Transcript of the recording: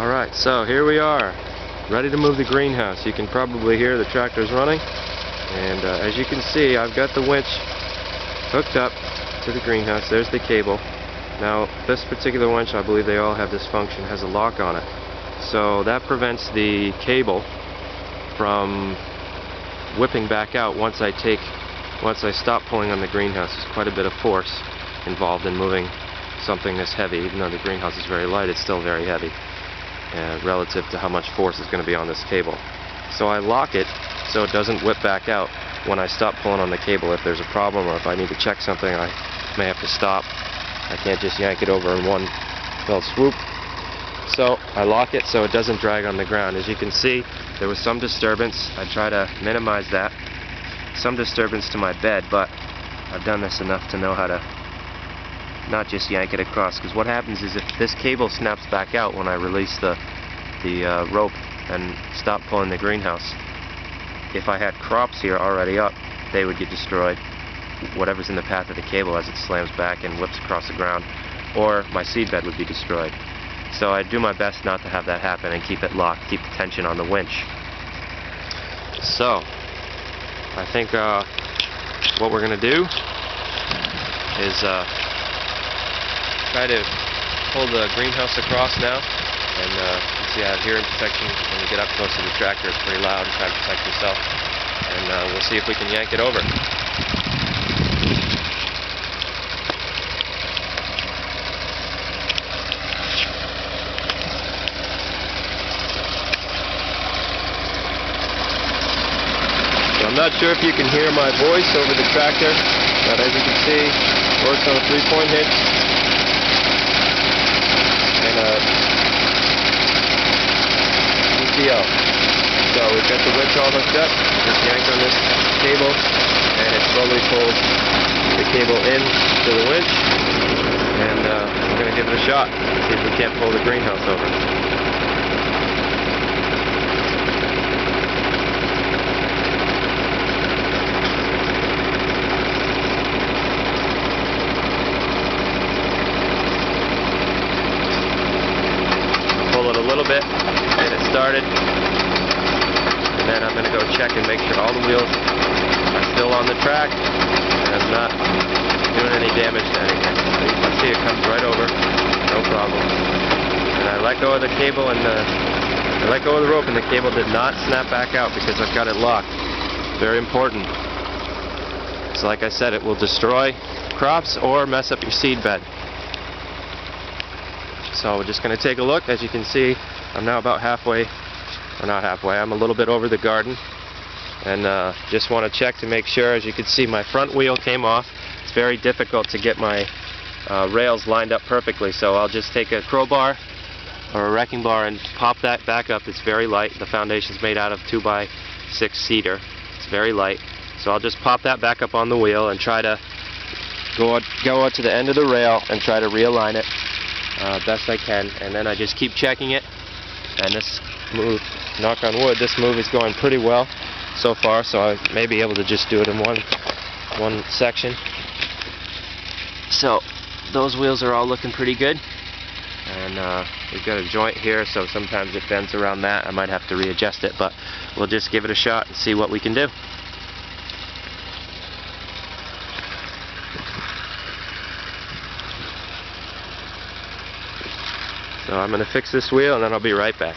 Alright, so here we are, ready to move the greenhouse. You can probably hear the tractor's running, and as you can see, I've got the winch hooked up to the greenhouse. There's the cable. Now, this particular winch, I believe they all have this function, has a lock on it. So that prevents the cable from whipping back out once I stop pulling on the greenhouse. There's quite a bit of force involved in moving something this heavy. Even though the greenhouse is very light, it's still very heavy relative to how much force is going to be on this cable. So I lock it so it doesn't whip back out when I stop pulling on the cable. If there's a problem or if I need to check something, I may have to stop. I can't just yank it over in one fell swoop. So I lock it so it doesn't drag on the ground. As you can see, there was some disturbance. I try to minimize that. Some disturbance to my bed, but I've done this enough to know how to not just yank it across, because what happens is if this cable snaps back out when I release the rope and stop pulling the greenhouse, if I had crops here already up, they would get destroyed, whatever's in the path of the cable as it slams back and whips across the ground, or my seedbed would be destroyed. So I do my best not to have that happen and keep it locked, keep the tension on the winch. So I think what we're going to do is try to pull the greenhouse across now, and you can see I have hearing protection. When you get up close to the tractor, it's pretty loud, try to protect yourself, and we'll see if we can yank it over. I'm not sure if you can hear my voice over the tractor, but as you can see, it works on a 3-point hitch and a PCL. So we've got the winch all hooked up, just yank on this cable, and it slowly pulls the cable in to the winch, and we're going to give it a shot, see if we can't pull the greenhouse over. It a little bit, get it started, and then I'm going to go check and make sure all the wheels are still on the track and I'm not doing any damage to anything. So you can see it comes right over, no problem. And I let go of the cable and I let go of the rope, and the cable did not snap back out because I've got it locked. Very important. So like I said, it will destroy crops or mess up your seed bed. So we're just going to take a look. As you can see, I'm now about halfway, or not halfway, I'm a little bit over the garden, and just want to check to make sure. As you can see, my front wheel came off. It's very difficult to get my rails lined up perfectly, so I'll just take a crowbar or a wrecking bar and pop that back up. It's very light. The foundation's made out of 2x6 cedar. It's very light, so I'll just pop that back up on the wheel and try to go out to the end of the rail and try to realign it best I can, and then I just keep checking it. And this move, knock on wood, this move is going pretty well so far, so I may be able to just do it in one section. So those wheels are all looking pretty good, and we've got a joint here, so sometimes it bends around that. I might have to readjust it, but we'll just give it a shot and see what we can do. So I'm going to fix this wheel and then I'll be right back.